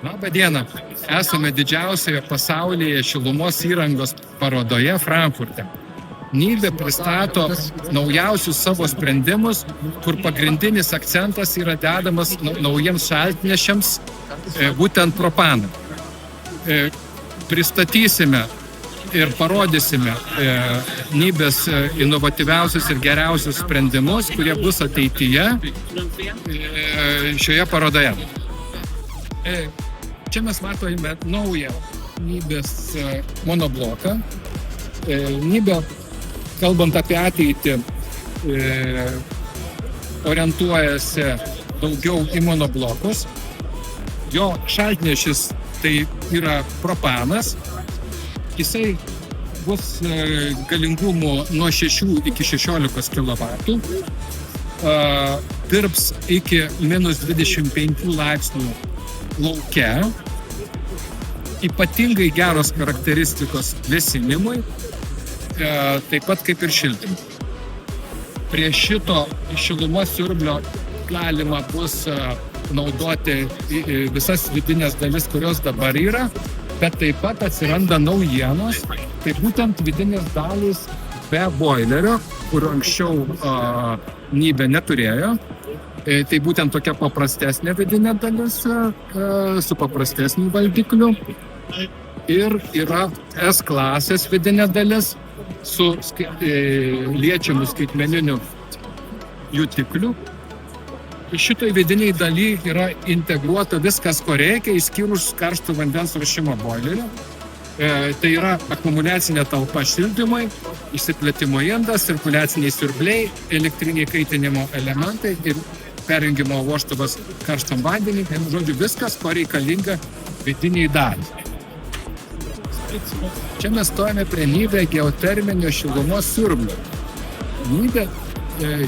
Labą dieną. Esame didžiausioje pasaulyje šilumos įrangos parodoje Frankfurte. NIBE pristato naujausius savo sprendimus, kur pagrindinis akcentas yra dedamas naujiems šaltnešiams, būtent propaną. Pristatysime ir parodysime NIBE's inovatyviausius ir geriausius sprendimus, kurie bus ateityje šioje parodoje. Čia mes matome naują NIBE's monobloką. NIBE, kalbant apie ateitį, orientuojasi daugiau į monoblokus. Jo šaltnešis tai yra propanas. Jisai bus galingumu nuo 6 iki 16 kW. Dirbs iki -25 laipsnių lauke. Ypatingai geros charakteristikos vėsinimui, taip pat kaip ir šildymui. Prie šito šilumos siurblio galima bus naudoti visas vidinės dalis, kurios dabar yra, bet taip pat atsiranda naujienos, tai būtent vidinės dalys be boilerio, kur anksčiau NIBE neturėjo. Tai būtent tokia paprastesnė vidinė dalis su paprastesniu valdikliu. Ir yra S klasės vidinė dalis su liečiamu skaitmeniniu jutikliu. Šitoj vidiniai daly yra integruota viskas, ko reikia, išskyrus karšto vandens ruošimo boilerį. Tai yra akumuliacinė talpa šildymui, išsiplėtimo indas, cirkuliaciniai siurbliai, elektriniai kaitinimo elementai ir perjungimo vožtuvas karštam vandeniui. Žodžiu, viskas, ko reikalinga vidiniai dalys. Čia mes stojame prie NIBE geoterminio šilumos siurblio. NIBE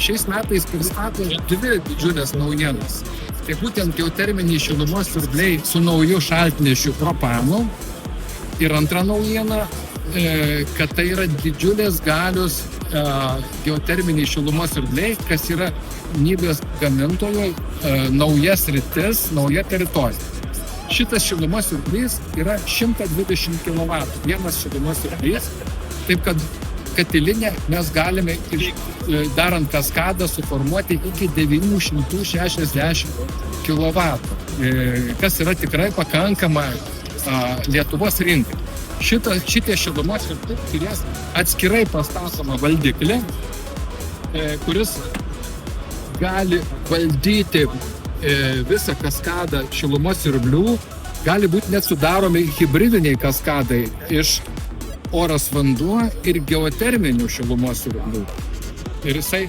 šiais metais pristato dvi didžiulės naujienas. Tai būtent geoterminiai šilumos siurbliai su nauju šaltnešiu propanu. Ir antra naujiena, kad tai yra didžiulės galios geoterminiai šilumos siurbliai, kas yra NIBE's gamintojo nauja sritis, nauja teritorija. Šitas šilumos siurblys yra 120 kW. Vienas šilumos siurblys, taip kad katilinę mes galime, darant kaskadą, suformuoti iki 960 kW, kas yra tikrai pakankama Lietuvos rinkai. Šitie šilumos siurbliai turės atskirai pastatomą valdiklį, kuris gali valdyti visą kaskadą šilumos siurblių. Gali būti net sudaromi hibridiniai kaskadai iš oras vanduo ir geoterminių šilumos siurblių. Ir jisai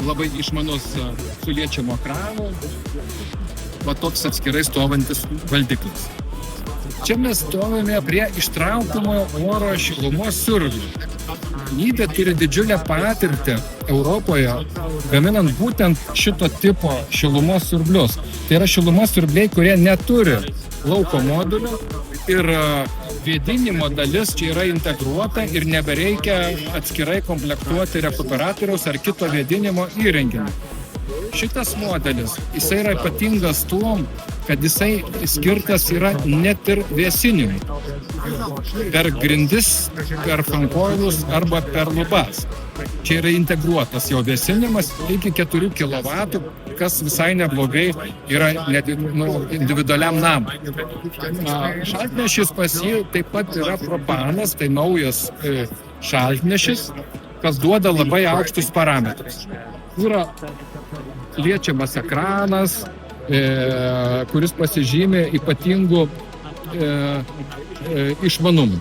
labai išmanus su liečiamu ekranu, va toks atskirai stovantis valdiklis. Čia mes stovime prie ištraukiamojo oro šilumos siurblių. NIBE turi didžiulę patirtį Europoje, gaminant būtent šito tipo šilumos siurblius. Tai yra šilumos siurbliai, kurie neturi lauko modulių ir vėdinimo dalis čia yra integruota ir nebereikia atskirai komplektuoti rekuperatoriaus ar kito vėdinimo įrenginio. Šitas modelis, jisai yra ypatingas tuom, kad jisai skirtas yra net ir vėsinimui. Per grindis, per fankoilus arba per lubas. Čia yra integruotas jo vėsinimas iki 4 kW, kas visai neblogai yra individualiam namui. Šaltnešis pas jį taip pat yra propanas, tai naujas šaltnešis, kas duoda labai aukštus parametrus. Yra liečiamas ekranas, kuris pasižymė ypatingų išmanumų.